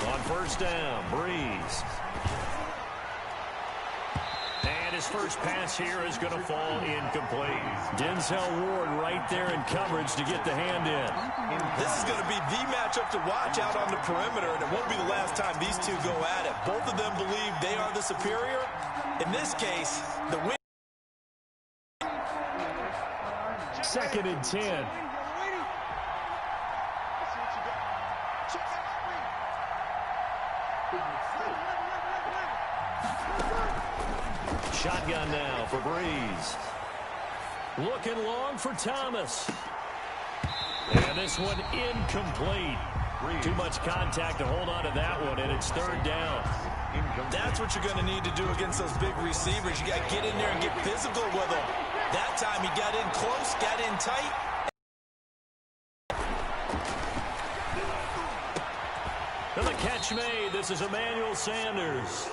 On first down, Breeze. And his first pass here is going to fall incomplete. Denzel Ward right there in coverage to get the hand in. This is going to be the matchup to watch out on the perimeter, and it won't be the last time these two go at it. Both of them believe they are the superior. In this case, the win. 2nd and 10. Shotgun now for Breeze. Looking long for Thomas. And this one incomplete. Too much contact to hold on to that one, and it's 3rd down. That's what you're going to need to do against those big receivers. You got to get in there and get physical with them. That time he got in close, got in tight. And the catch made. This is Emmanuel Sanders.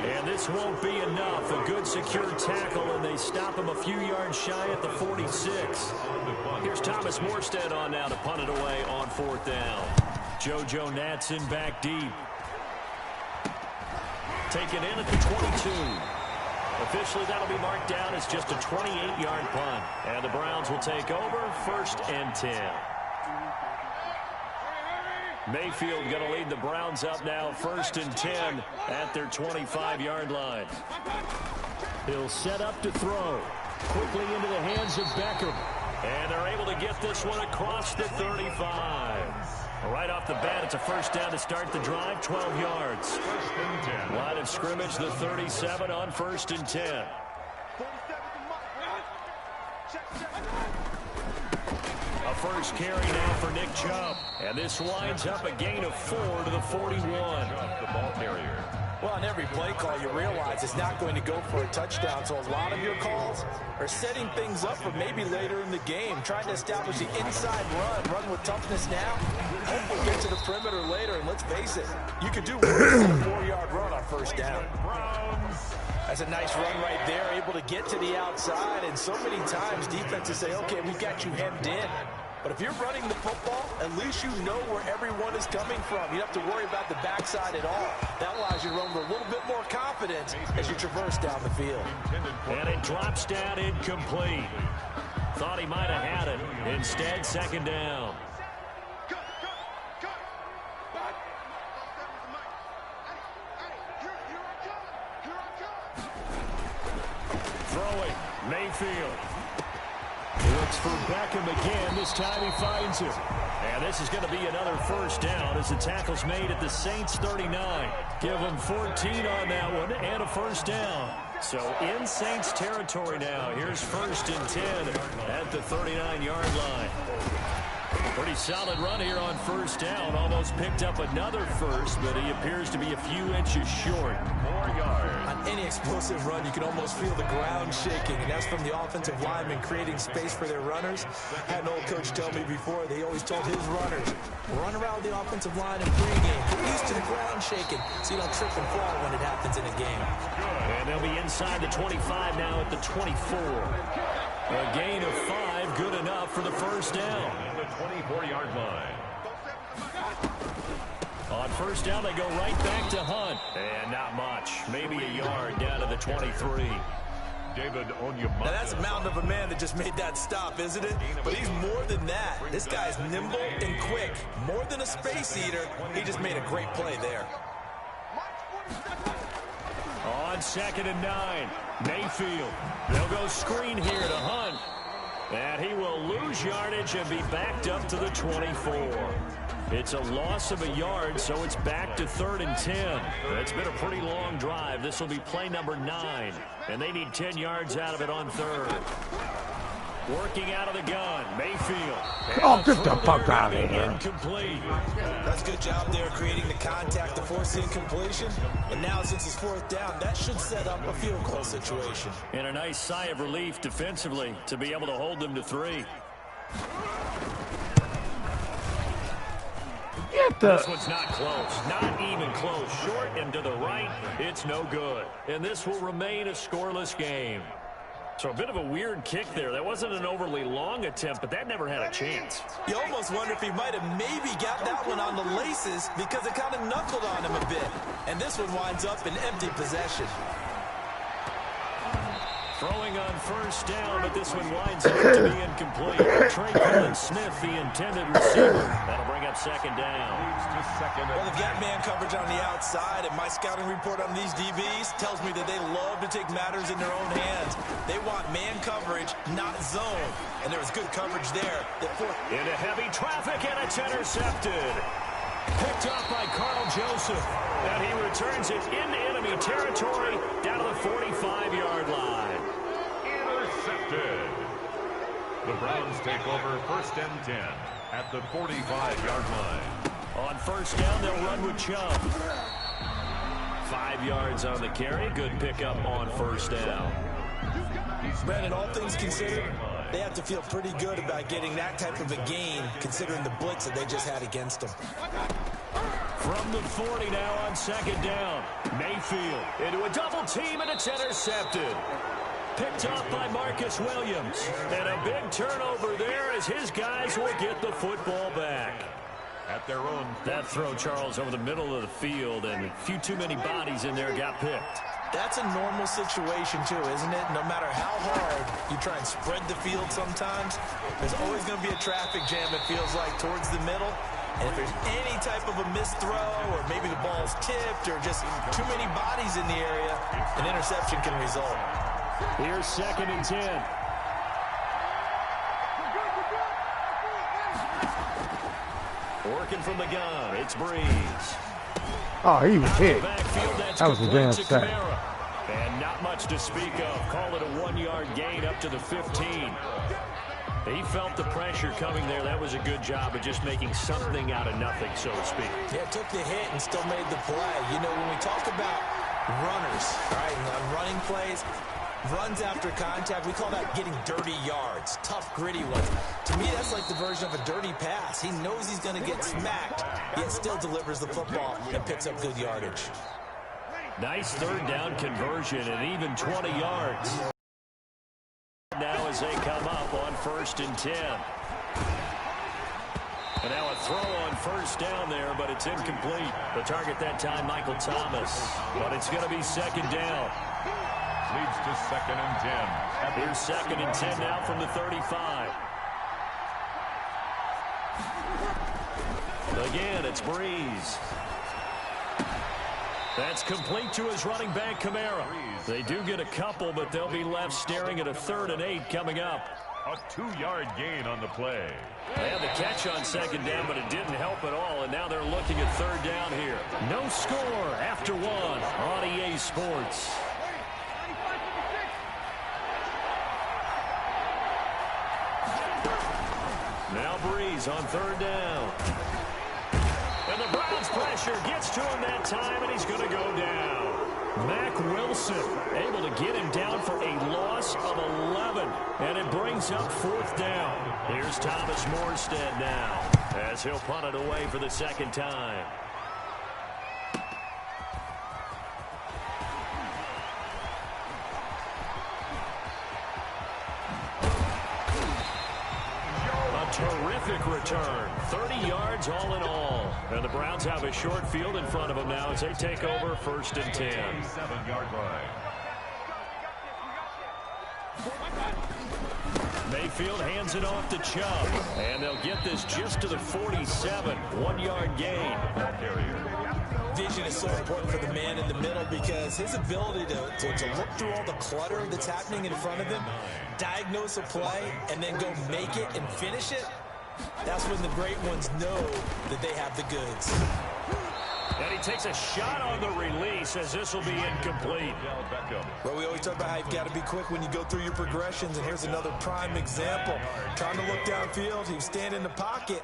And this won't be enough. A good secure tackle, and they stop him a few yards shy at the 46. Here's Thomas Morstead on now to punt it away on 4th down. JoJo Natson back deep. Taken in at the 22. Officially, that'll be marked down as just a 28-yard punt. And the Browns will take over 1st and 10. Mayfield going to lead the Browns up now 1st and 10 at their 25-yard line. He'll set up to throw. Quickly into the hands of Beckham. And they're able to get this one across the 35. Right off the bat, it's a 1st down to start the drive, 12 yards. Line of scrimmage, the 37 on 1st and 10. A first carry now for Nick Chubb. And this winds up a gain of 4 to the 41. The ball carrier. Well, on every play call, you realize it's not going to go for a touchdown. So a lot of your calls are setting things up for maybe later in the game, trying to establish the inside run with toughness now. Hope we'll get to the perimeter later, and let's face it, you could do worse than a 4-yard run on 1st down. That's a nice run right there, able to get to the outside, and so many times defenses say, okay, we've got you hemmed in. But if you're running the football, at least you know where everyone is coming from. You don't have to worry about the backside at all. That allows you to run with a little bit more confidence as you traverse down the field. And it drops down incomplete. Thought he might have had it. Instead, 2nd down. Throwing, Mayfield. Looks for Beckham again. This time he finds him. And this is going to be another 1st down as the tackle's made at the Saints 39. Give them 14 on that one and a 1st down. So in Saints territory now. Here's 1st and 10 at the 39-yard line. Pretty solid run here on 1st down. Almost picked up another first, but he appears to be a few inches short. 4 yards. On any explosive run, you can almost feel the ground shaking, and that's from the offensive linemen creating space for their runners. I had an old coach tell me before, they always told his runners, run around the offensive line in pregame. Get used to the ground shaking so you don't trip and fall when it happens in a game. And they'll be inside the 25 now at the 24. A gain of 5, good enough for the 1st down. The 24-yard line. On 1st down, they go right back to Hunt. And not much. Maybe a yard down to the 23. Now that's a mountain of a man that just made that stop, isn't it? But he's more than that. This guy's nimble and quick. More than a space eater, he just made a great play there. On 2nd and 9, Mayfield. They'll go screen here to Hunt. And he will lose yardage and be backed up to the 24. It's a loss of a yard, so it's back to 3rd and 10. It's been a pretty long drive. This will be play number 9. And they need 10 yards out of it on 3rd. Working out of the gun, Mayfield. Oh, get the fuck out of here. Incomplete. That's a good job there creating the contact to force the incompletion. And now since it's 4th down, that should set up a field goal situation. And a nice sigh of relief defensively to be able to hold them to 3. This one's not close. Not even close. Short and to the right. It's no good. And this will remain a scoreless game. So a bit of a weird kick there. That wasn't an overly long attempt, but that never had a chance. You almost wonder if he might have maybe got that one on the laces because it kind of knuckled on him a bit. And this one winds up in empty possession. Throwing on first down, but this one winds up to be incomplete. Trey Smith, the intended receiver. That'll bring up second down. Well, they've got man coverage on the outside, and my scouting report on these DBs tells me that they love to take matters in their own hands. They want man coverage, not zone. And there was good coverage there. Into heavy traffic, and it's intercepted. Picked up by Carl Joseph. And he returns it into enemy territory down to the 45-yard line. Intercepted. The Browns take over 1st and 10 at the 45-yard line. On first down, they'll run with Chubb. 5 yards on the carry. Good pickup on first down. Brandon, all things considered, they have to feel pretty good about getting that type of a gain, considering the blitz that they just had against them. From the 40 now on second down. Mayfield into a double team, and it's intercepted. Picked up by Marcus Williams. And a big turnover there as his guys will get the football back. At their own. That throw, Charles, over the middle of the field, and a few too many bodies in there got picked. That's a normal situation, too, isn't it? No matter how hard you try and spread the field sometimes, there's always going to be a traffic jam, it feels like, towards the middle. And if there's any type of a missed throw, or maybe the ball's tipped, or just too many bodies in the area, an interception can result. Here's 2nd and 10. Working from the gun, it's Breeze. Oh, he was hit. That was a damn sack. And not much to speak of. Call it a 1-yard gain up to the 15. He felt the pressure coming there. That was a good job of just making something out of nothing, so to speak. Yeah, took the hit and still made the play. You know, when we talk about runners, right, and running plays, runs after contact, we call that getting dirty yards, tough, gritty ones. To me, that's like the version of a dirty pass. He knows he's going to get smacked, yet still delivers the football and picks up good yardage. Nice third down conversion and even 20 yards. Now as they come up on 1st and 10. And now a throw on first down there, but it's incomplete. The target that time, Michael Thomas. But it's going to be second down. Leads to 2nd and 10. Here's 2nd and 10 now from the 35. Again, it's Breeze. That's complete to his running back, Kamara. They do get a couple, but they'll be left staring at a 3rd and 8 coming up. A 2-yard gain on the play. They had the catch on second down, but it didn't help at all, and now they're looking at 3rd down here. No score after 1 on EA Sports. Now Breeze on 3rd down. And the Browns pressure gets to him that time, and he's going to go down. Mack Wilson able to get him down for a loss of 11. And it brings up 4th down. Here's Thomas Morstead now as he'll punt it away for the 2nd time. Terrific return. 30 yards all in all. And the Browns have a short field in front of them now as they take over 1st and 10. 7-yard line. Mayfield hands it off to Chubb. And they'll get this just to the 47. 1-yard gain. Vision is so important for the man in the middle because his ability to look through all the clutter that's happening in front of him, diagnose a play, and then go make it and finish it, that's when the great ones know that they have the goods. And he takes a shot on the release as this will be incomplete. Well, we always talk about how you've got to be quick when you go through your progressions, and here's another prime example. Trying to look downfield, he was standing in the pocket,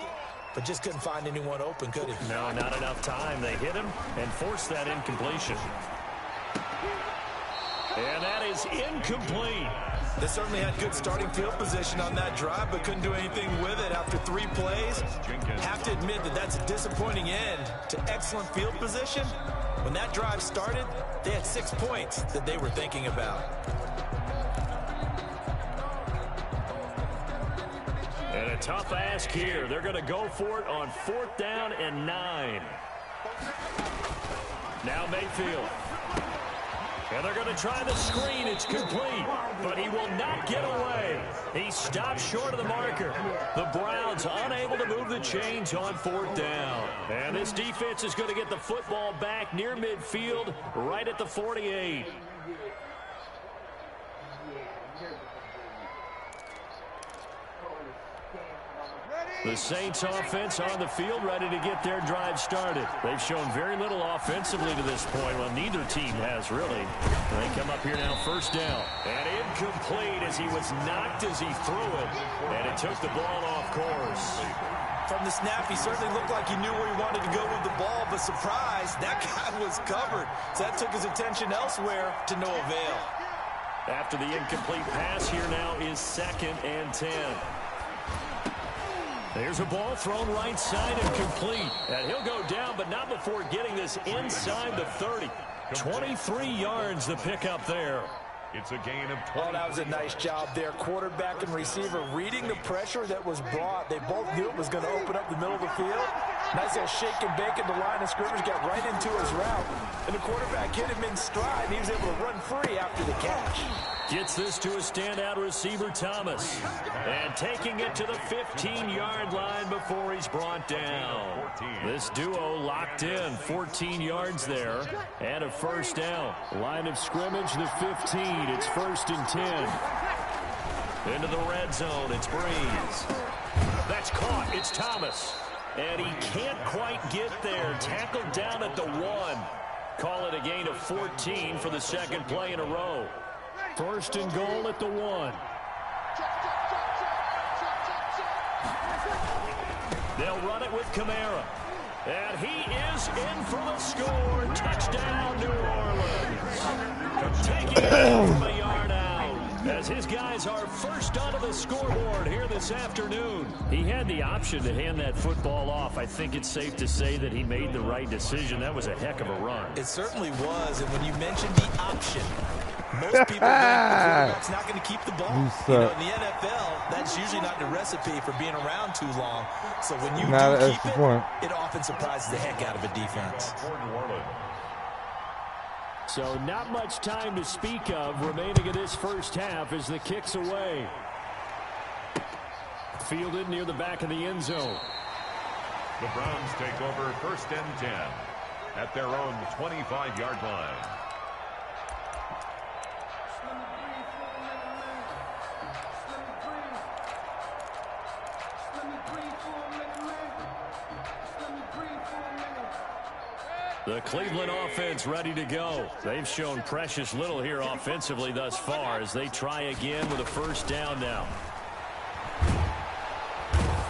but just couldn't find anyone open, could he? No, not enough time. They hit him and forced that incompletion. And that is incomplete. They certainly had good starting field position on that drive, but couldn't do anything with it after 3 plays. Have to admit that that's a disappointing end to excellent field position. When that drive started, they had 6 points that they were thinking about. tough ask here. They're going to go for it on 4th down and 9. Now Mayfield. And they're going to try the screen. It's complete, but he will not get away. He stopped short of the marker. The Browns unable to move the chains on 4th down. And this defense is going to get the football back near midfield, right at the 48. The Saints offense on the field, ready to get their drive started. They've shown very little offensively to this point. Well, neither team has, really. They come up here now, 1st down. And incomplete as he was knocked as he threw it. And it took the ball off course. From the snap, he certainly looked like he knew where he wanted to go with the ball, but surprise, that guy was covered. So that took his attention elsewhere to no avail. After the incomplete pass, here now is 2nd and 10. There's a ball thrown right side and complete. And he'll go down, but not before getting this inside the 30. 23 yards the pickup there. It's a gain of 20. Oh, that was a nice job there. Quarterback and receiver reading the pressure that was brought. They both knew it was going to open up the middle of the field. Nice little shake and bake at the line of scrimmage, got right into his route. And the quarterback hit him in stride, and he was able to run free after the catch. Gets this to a standout receiver, Thomas. And taking it to the 15-yard line before he's brought down. This duo locked in, 14 yards there, and a 1st down. Line of scrimmage, the 15. It's 1st and 10. Into the red zone, it's Breeze. That's caught, it's Thomas. And he can't quite get there. Tackled down at the 1. Call it a gain of 14 for the 2nd play in a row. 1st and goal at the 1. They'll run it with Kamara. And he is in for the score. Touchdown, New Orleans. Taking it from a yard out. As his guys are first onto the scoreboard here this afternoon. He had the option to hand that football off. I think it's safe to say that he made the right decision. That was a heck of a run. It certainly was. And when you mentioned the option, most people think the quarterback's not going to keep the ball. You know, in the NFL, that's usually not the recipe for being around too long. So when you do keep it, it often surprises the heck out of a defense. So not much time to speak of remaining in this 1st half as the kick's away. Fielded near the back of the end zone. The Browns take over 1st and 10 at their own 25-yard line. The Cleveland offense ready to go. They've shown precious little here offensively thus far as they try again with a 1st down now.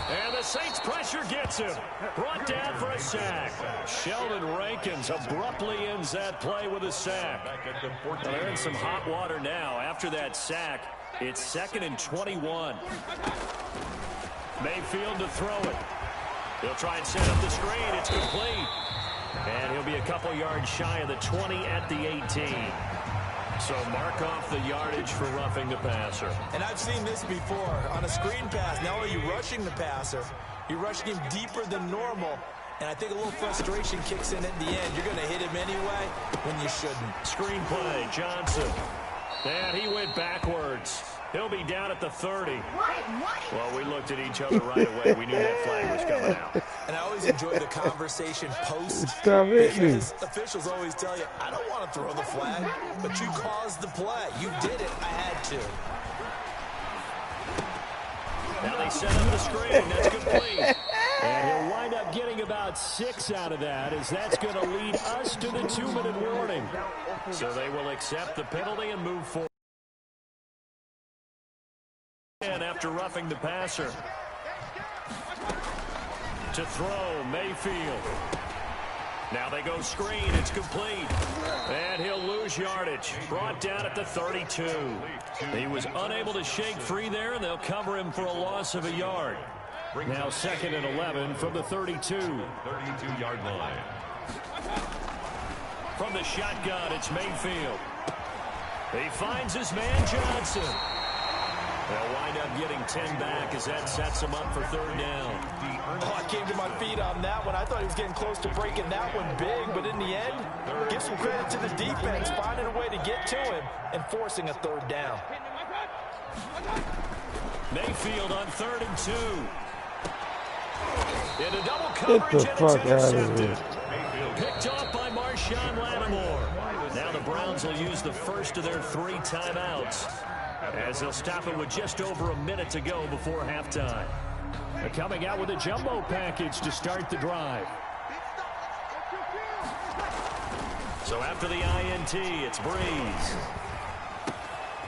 And the Saints pressure gets him. Brought down for a sack. Sheldon Rankins abruptly ends that play with a sack. They're in some hot water now. After that sack, it's 2nd and 21. Mayfield to throw it. He'll try and set up the screen. It's complete. And he'll be a couple yards shy of the 20 at the 18. So mark off the yardage for roughing the passer. And I've seen this before. On a screen pass, not only are you rushing the passer, you're rushing him deeper than normal. And I think a little frustration kicks in at the end. You're going to hit him anyway when you shouldn't. Screen play, Johnson. And he went backwards. He'll be down at the 30. Well, we looked at each other right away. We knew that flag was coming out. And I always enjoy the conversation post. Because officials always tell you, I don't want to throw the flag, but you caused the play. You did it. I had to. Now they set up the screen. That's complete. And he'll wind up getting about 6 out of that, as that's going to lead us to the 2-minute warning. So they will accept the penalty and move forward. And after roughing the passer. To throw, Mayfield. Now they go screen. It's complete. And he'll lose yardage. Brought down at the 32. He was unable to shake free there, and they'll cover him for a loss of a yard. Now 2nd and 11 from the 32. 32-yard line. From the shotgun, it's Mayfield. He finds his man Johnson. They'll wind up getting 10 back as that sets them up for third down. Oh, I came to my feet on that one. I thought he was getting close to breaking that one big, but in the end, give some credit to the defense, finding a way to get to him and forcing a third down. Mayfield on 3rd and 2. In a double coverage, Get the fuck out of here. Picked off by Marshawn Lattimore. Now the Browns will use the first of their 3 timeouts, as they'll stop it with just over a minute to go before halftime. They're coming out with a jumbo package to start the drive. So after the INT, it's Breeze.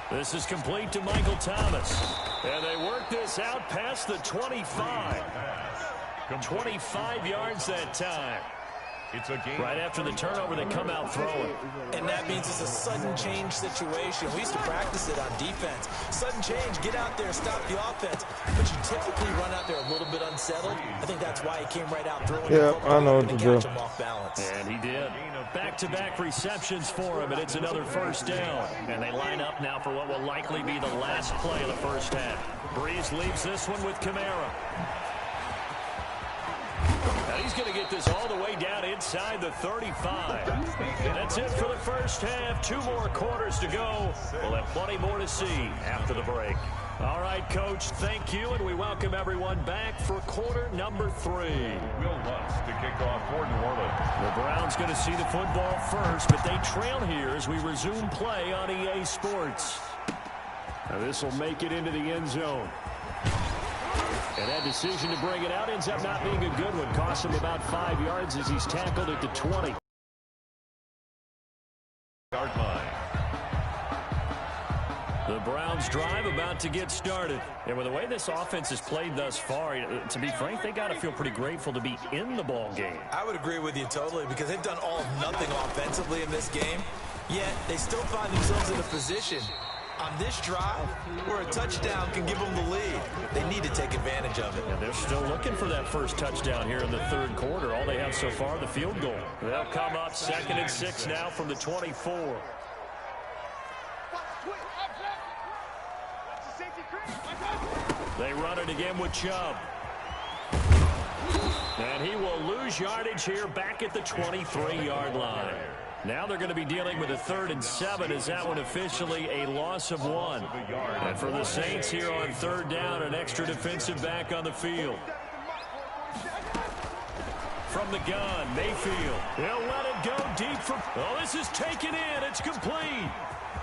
This is complete to Michael Thomas. And they work this out past the 25. 25 yards that time. It's a game. Right after the turnover, they come out throwing. And that means it's a sudden change situation. We used to practice it on defense. Sudden change, get out there, stop the offense. But you typically run out there a little bit unsettled. I think that's why he came right out throwing. Yeah, I know what to do. Him off balance. And he did. Back-to-back receptions for him, and it's another first down. And they line up now for what will likely be the last play of the first half. Breeze leaves this one with Kamara. Now he's going to get this all the way down inside the 35. That's it for the first half. 2 more quarters to go. We'll have plenty more to see after the break. All right, Coach, thank you, and we welcome everyone back for quarter number 3. Will Lutz to kick off for New Orleans. The Browns going to see the football first, but they trail here as we resume play on EA Sports. Now this will make it into the end zone. And that decision to bring it out ends up not being a good one. Costs him about 5 yards as he's tackled at the 20. Yard line. The Browns drive about to get started. And with the way this offense has played thus far, to be frank, they got to feel pretty grateful to be in the ball game. I would agree with you totally, because they've done all of nothing offensively in this game, yet they still find themselves in a position on this drive where a touchdown can give them the lead. They need to take advantage of it. And they're still looking for that first touchdown here in the 3rd quarter. All they have so far, the field goal. They'll come up 2nd and 6 now from the 24. They run it again with Chubb. And he will lose yardage here back at the 23-yard line. Now they're going to be dealing with a 3rd and 7 as that one officially a loss of 1. And for the Saints here on 3rd down, an extra defensive back on the field. From the gun, Mayfield. He'll let it go deep for... Oh, this is taken in. It's complete.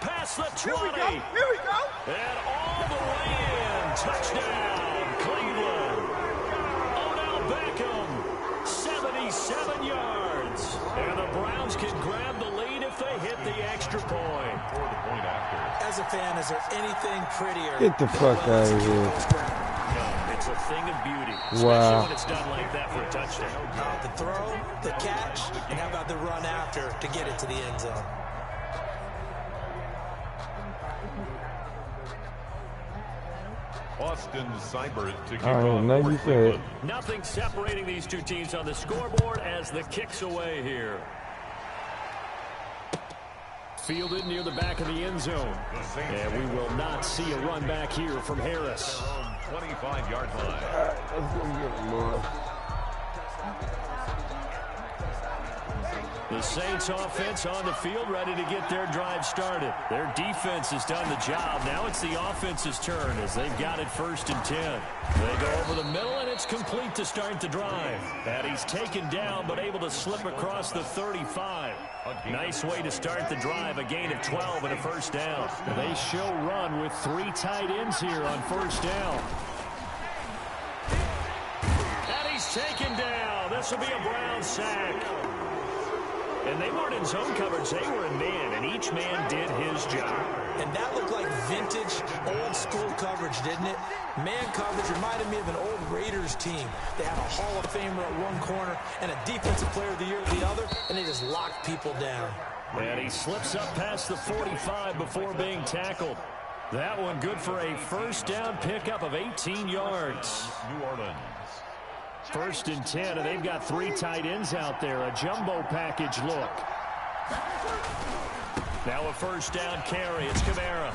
Past the 20. Here we go. And all the way in. Touchdown, Cleveland. Odell Beckham, 77 yards. And the Browns can grab the lead if they hit the extra point. As a fan, is there anything prettier? Get the fuck out of here. No, it's a thing of beauty. Especially Wow. when it's done like that for a touchdown. The throw, the catch, and how about the run after to get it to the end zone? Austin Seibert to kick All right, off now for you said. Cleveland. Nothing separating these two teams on the scoreboard as the kick's away here. Fielded near the back of the end zone. And we will not see a run back here from Harris. 25-yard line. Let's go get him, boy. The Saints offense on the field ready to get their drive started. Their defense has done the job. Now it's the offense's turn as they've got it 1st and 10. They go over the middle and it's complete to start the drive. And he's taken down but able to slip across the 35. Nice way to start the drive. A gain of 12 and a 1st down. They show run with 3 tight ends here on 1st down. And he's taken down. This will be a Brown sack. And they weren't in zone coverage. They were in man, and each man did his job. And that looked like vintage, old-school coverage, didn't it? Man coverage reminded me of an old Raiders team. They had a Hall of Famer at one corner and a Defensive Player of the Year at the other, and they just locked people down. And he slips up past the 45 before being tackled. That one good for a 1st down pickup of 18 yards. New Orleans. 1st and 10, and they've got 3 tight ends out there. A jumbo package look. Now a 1st down carry. It's Kamara.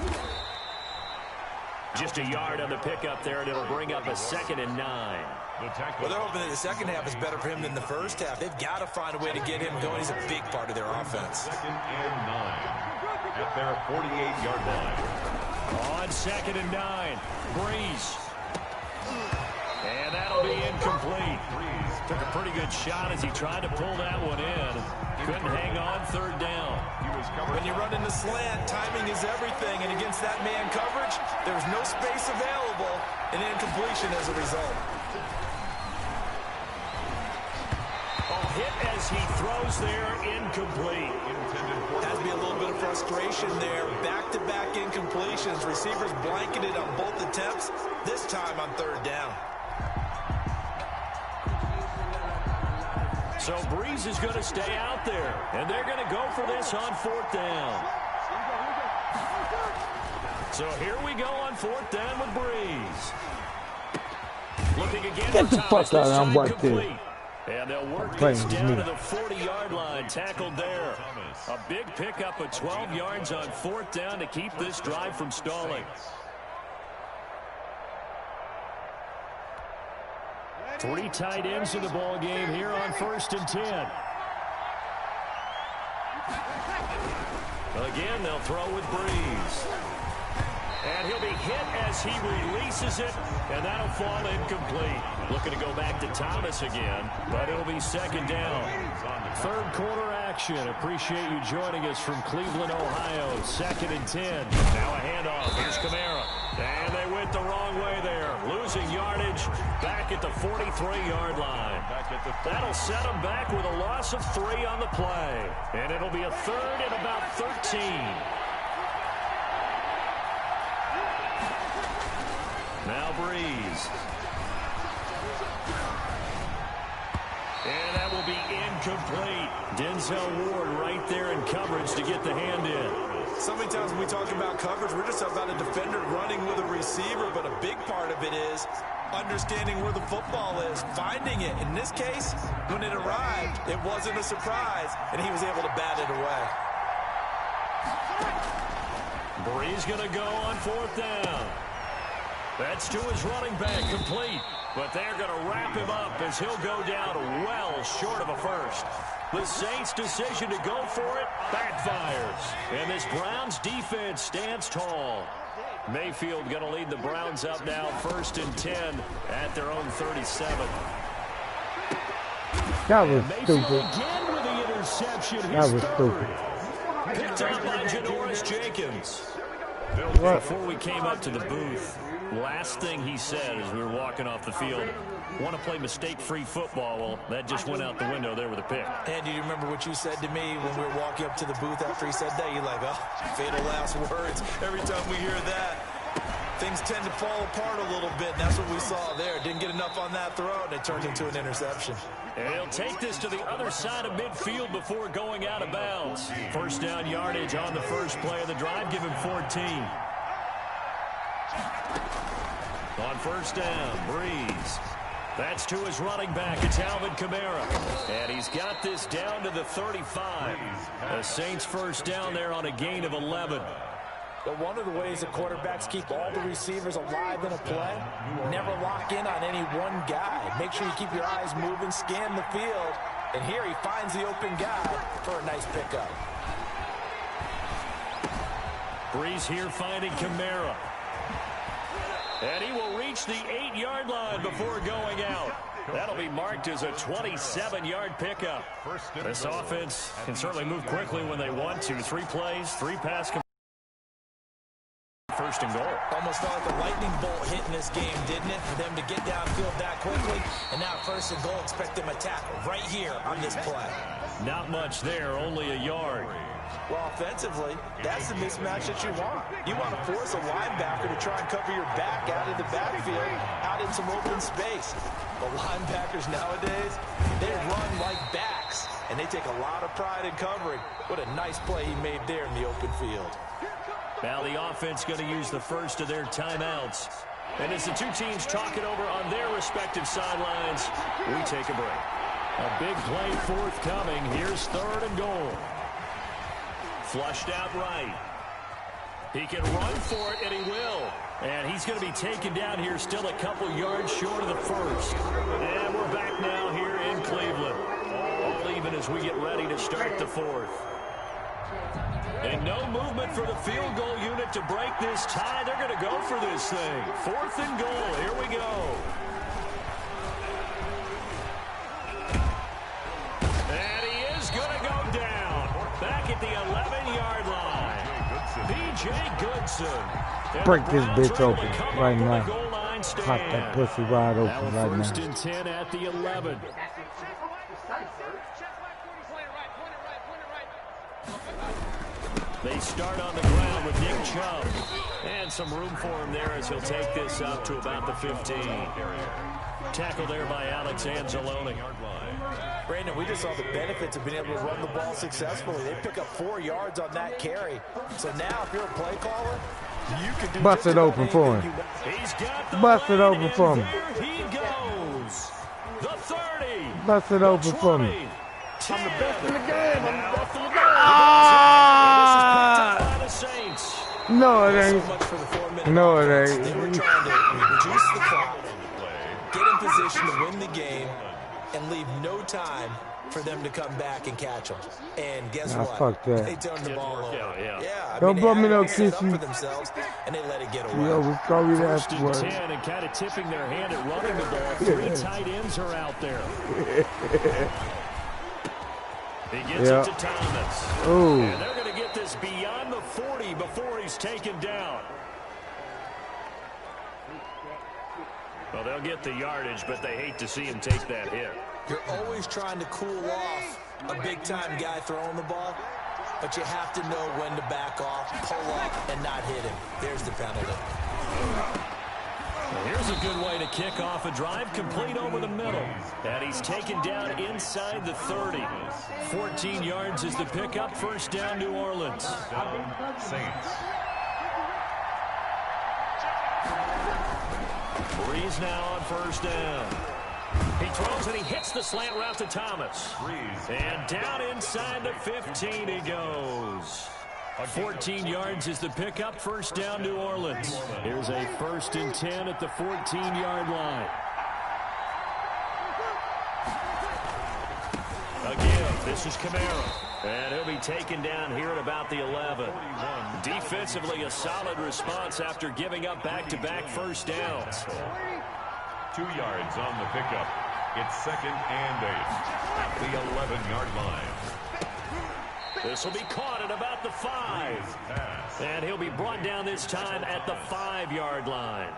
Just a yard on the pickup there, and it'll bring up a 2nd and 9. Well, they're hoping that the second half is better for him than the first half. They've got to find a way to get him going. He's a big part of their offense. 2nd and 9 at their 48-yard line. On 2nd and 9, Breeze. And that'll be incomplete. Took a pretty good shot as he tried to pull that one in. Couldn't hang on 3rd down. When you run in the slant, timing is everything. And against that man coverage, there's no space available. And incompletion as a result. Hit as he throws there, incomplete. Has to be a little bit of frustration there. Back-to-back incompletions. Receivers blanketed on both attempts, this time on 3rd down. So Breeze is going to stay out there, and they're going to go for this on 4th down. So here we go on 4th down with Breeze. Looking again. Get the fuck out of here, right there. And they'll work this down to the 40-yard line, tackled there. A big pickup of 12 yards on 4th down to keep this drive from stalling. 3 tight ends in the ball game here on 1st and 10. Again, they'll throw with Breeze. And he'll be hit as he releases it, and that'll fall incomplete. Looking to go back to Thomas again, but it'll be 2nd down. 3rd quarter action. Appreciate you joining us from Cleveland, Ohio. 2nd and 10. Now a handoff. Here's Kamara. And they went the wrong way there. Losing yardage back at the 43-yard line. That'll set them back with a loss of 3 on the play. And it'll be a 3rd and about 13. Now Breeze. And that will be incomplete. Denzel Ward right there in coverage to get the hand in. So many times when we talk about coverage, we're just about a defender running with a receiver, but a big part of it is understanding where the football is, finding it. In this case, when it arrived, it wasn't a surprise, and he was able to bat it away. Breeze going to go on 4th down. That's to his running back, complete. But they're going to wrap him up as he'll go down well short of a first. The Saints' decision to go for it backfires. And this Browns defense stands tall. Mayfield going to lead the Browns up now 1st and 10 at their own 37. That was Mayfield stupid. again with the interception. That was stupid. Picked up by Janoris Jenkins. Before we came up to the booth, last thing he said as we were walking off the field, want to play mistake-free football. Well, that just went out the window there with a pick. And do you remember what you said to me when we were walking up to the booth after he said that? You're like, oh, fatal last words. Every time we hear that, things tend to fall apart a little bit, and that's what we saw there. Didn't get enough on that throw, and it turned into an interception. And he'll take this to the other side of midfield before going out of bounds. 1st down yardage on the first play of the drive. Give him 14. On 1st down, Breeze. That's to his running back. It's Alvin Kamara. And he's got this down to the 35. The Saints 1st down there on a gain of 11. But one of the ways that quarterbacks keep all the receivers alive in a play, never lock in on any one guy. Make sure you keep your eyes moving, scan the field. And here he finds the open guy for a nice pickup. Breeze here finding Kamara. And he will reach the 8-yard line before going out. That'll be marked as a 27-yard pickup. This offense can certainly move quickly when they want to. 3 plays, 3 pass. 1st and goal. Almost felt like a lightning bolt hit in this game, didn't it? For them to get downfield that quickly. And now 1st and goal, expect them to tackle right here on this play. Not much there, only a yard. Well, offensively, that's the mismatch that you want. You want to force a linebacker to try and cover your back out of the backfield, out in some open space. The linebackers nowadays, they run like backs, and they take a lot of pride in covering. What a nice play he made there in the open field. Now the offense going to use the first of their timeouts. And as the two teams talk it over on their respective sidelines, we take a break. A big play forthcoming. Here's 3rd and goal. Flushed out right. He can run for it, and he will. And he's going to be taken down here still a couple yards short of the first. And we're back now here in Cleveland. All even as we get ready to start the fourth. And no movement for the field goal unit to break this tie. They're going to go for this thing. 4th and goal. Here we go. And he is going to go down. Back at the 11-yard line. B.J. Goodson. Break this bitch open right now. Pop that pussy wide open right now. 1st and 10 at the 11. They start on the ground with Nick Chubb. And some room for him there as he'll take this up to about the 15. Tackle there by Alex Anzalone. Brandon, we just saw the benefits of being able to run the ball successfully. They pick up 4 yards on that carry. So now if you're a play caller, you can do bust it open for him. Bust it open for him. He goes. The 30. Bust it open for me. I'm the best in the game. I'm the best in the game. Ah! No, it ain't. No, it ain't. They were trying to reduce the clock, get in position to win the game, and leave no time for them to come back and catch them. And guess what? Fuck that. They turned the ball over. Yeah. Don't put me no kissy. kissy. For themselves, and they let it get away. Yo, we call you that 1st word. and 10 and kind of tipping their hand at running the ball. 3 tight ends are out there. He gets it to Thomas. Ooh. And they're going to get this beyond the 40 before he's taken down. Well, they'll get the yardage, but they hate to see him take that hit. You're always trying to cool off a big-time guy throwing the ball, but you have to know when to back off, pull up, and not hit him. There's the penalty. Well, here's a good way to kick off a drive, complete over the middle. And he's taken down inside the 30. 14 yards is the pickup. 1st down, New Orleans. Saints. Breeze now on 1st down. He throws and he hits the slant route to Thomas. And down inside the 15 he goes. 14 yards is the pickup. 1st down, New Orleans. Here's a 1st and 10 at the 14-yard line. Again, this is Kamara. And he'll be taken down here at about the 11. Defensively, a solid response after giving up back-to-back 1st downs. 2 yards on the pickup. It's 2nd and 8 at the 11-yard line. This will be caught at about the 5. And he'll be brought down this time at the 5-yard line.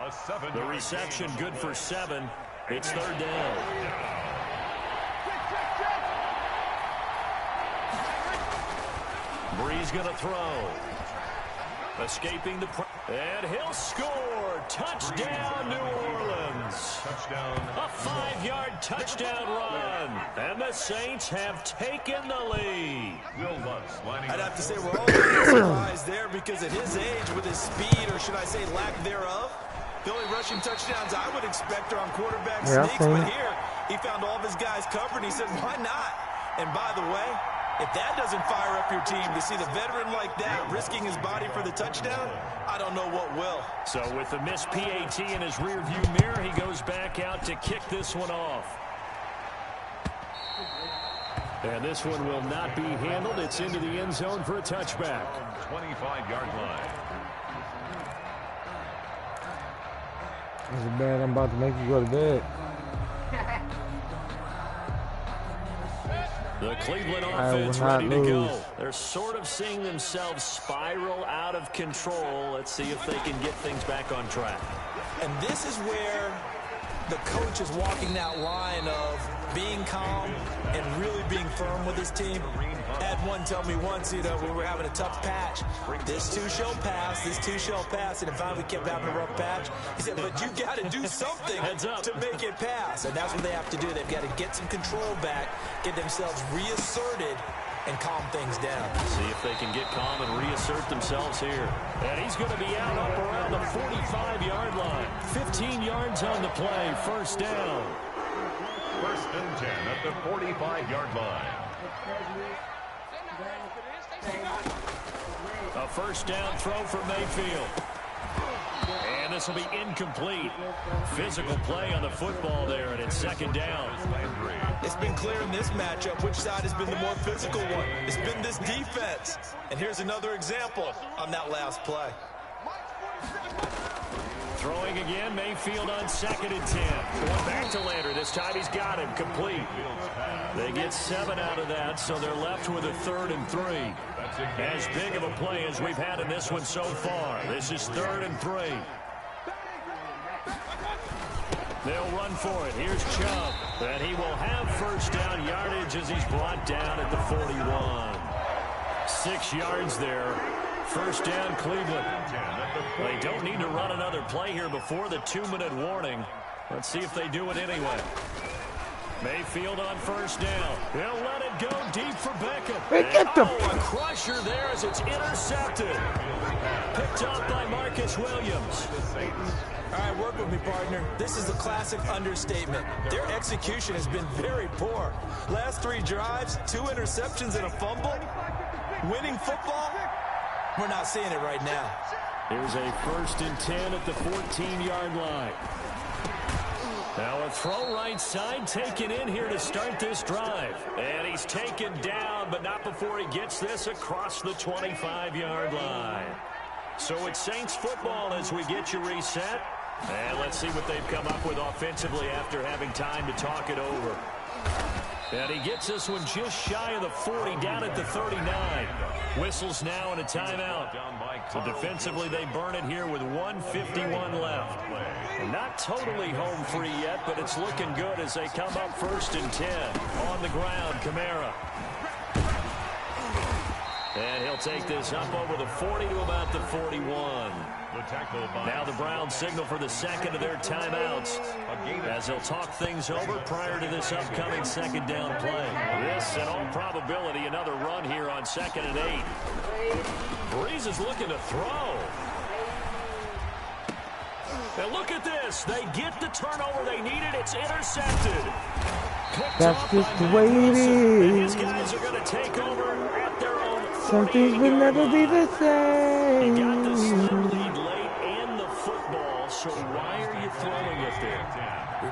The reception good for 7. It's 3rd down. Breeze going to throw. Escaping the and he'll score. Touchdown, New Orleans. Touchdown. A 5-yard touchdown run. And the Saints have taken the lead. I'd have to say we're all surprised there because at his age, with his speed, or should I say lack thereof, the only rushing touchdowns I would expect are on quarterback sneaks. But here, he found all of his guys covered, and he said, why not? And by the way, if that doesn't fire up your team to see the veteran like that risking his body for the touchdown, I don't know what will. So with the missed PAT in his rearview mirror, he goes back out to kick this one off. And this one will not be handled. It's into the end zone for a touchback. 25-yard line. This is bad. I'm about to make you go to bed. The Cleveland offense ready to go. They're sort of seeing themselves spiral out of control. Let's see if they can get things back on track. And this is where the coach is walking that line of being calm and really being firm with his team. I had one tell me once, when we were having a tough patch, this too shall pass, this too shall pass, and finally we kept having a rough patch. He said, but you got to do something to make it pass, and that's what they have to do. They've got to get some control back, get themselves reasserted, and calm things down. See if they can get calm and reassert themselves here. And he's going to be out up around the 45-yard line. 15 yards on the play, 1st down. 1st and 10 at the 45-yard line. A A first down throw for Mayfield. And this will be incomplete. Physical play on the football there, and it's second down. It's been clear in this matchup which side has been the more physical one. It's been this defense. And here's another example on that last play. Throwing again, Mayfield on 2nd and 10. Going back to Lander. This time he's got him complete. They get 7 out of that, so they're left with a 3rd and 3. As big of a play as we've had in this one so far. This is 3rd and 3. They'll run for it. Here's Chubb. And he will have first down yardage as he's brought down at the 41. 6 yards there. First down, Cleveland. They don't need to run another play here before the 2-minute warning. Let's see if they do it anyway. Mayfield on first down. He'll let it go deep for Beckham. A crusher there as it's intercepted. Picked up by Marcus Williams. All right, work with me, partner. This is a classic understatement. Their execution has been very poor. Last 3 drives, 2 interceptions and a fumble. Winning football? We're not seeing it right now. Here's a 1st and 10 at the 14-yard line. Now a throw right side taken in here to start this drive. And he's taken down, but not before he gets this across the 25-yard line. So it's Saints football as we get you reset. And let's see what they've come up with offensively after having time to talk it over. And he gets this one just shy of the 40, down at the 39. Whistles now and a timeout. So defensively, they burn it here with 1:51 left. And not totally home free yet, but it's looking good as they come up 1st and 10. On the ground, Kamara. And he'll take this up over the 40 to about the 41. Now the Browns signal for the 2nd of their timeouts as they'll talk things over prior to this upcoming 2nd down play. This, in all probability, another run here on 2nd and 8. Breeze is looking to throw. And look at this. They get the turnover they needed. It's intercepted. That's just the way it is. These guys are going to take over at their own. Some things will never be the same. He got the slim lead late and the football, so why are you throwing it there?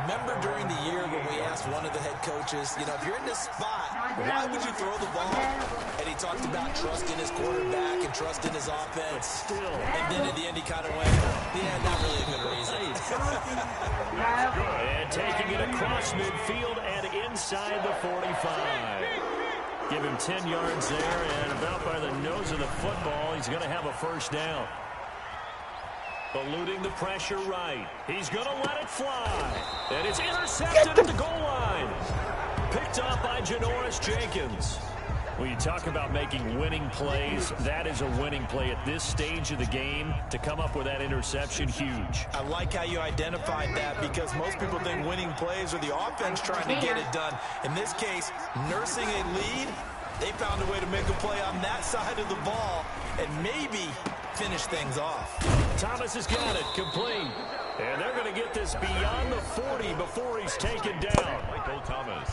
Remember during the year when we asked one of the head coaches, you know, if you're in this spot, why would you throw the ball? And he talked about trust in his quarterback and trust in his offense. And then at the end he kind of went, yeah, not really a good reason. And taking it across midfield and inside the 45. Give him 10 yards there, and about by the nose of the football, he's going to have a first down. Eluding the pressure right. He's going to let it fly. And it's intercepted at the goal line. Picked up by Janoris Jenkins. When you talk about making winning plays, that is a winning play at this stage of the game. To come up with that interception, huge. I like how you identified that because most people think winning plays are the offense trying to get it done. In this case, nursing a lead, they found a way to make a play on that side of the ball and maybe finish things off. Thomas has got it, complete. And they're going to get this beyond the 40 before he's taken down.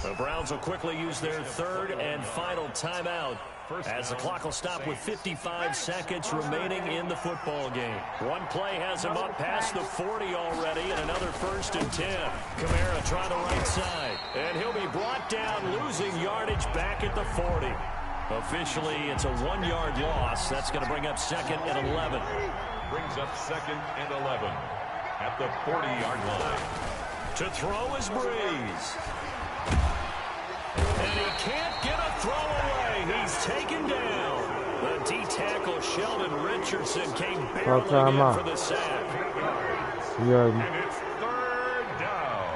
The Browns will quickly use their 3rd and final timeout as the clock will stop with 55 seconds remaining in the football game. One play has him up past the 40 already, and another 1st and 10. Kamara trying the right side, and he'll be brought down, losing yardage back at the 40. Officially, it's a 1-yard loss. That's going to bring up 2nd and 11. Brings up 2nd and 11 at the 40-yard line. To throw is Breeze. And he can't get a throw away. He's taken down. The D-tackle Sheldon Richardson came barreling in for the sack. And it's 3rd down.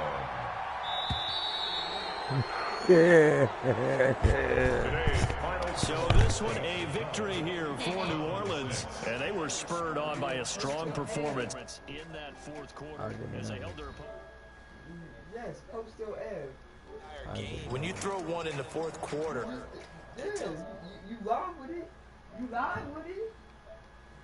So this one a victory here for New Orleans, and they were spurred on by a strong performance in that 4th quarter as they held their opponent. Yes, I'm still Ed. When you throw one in the 4th quarter, Yeah, you live with it. You live with it.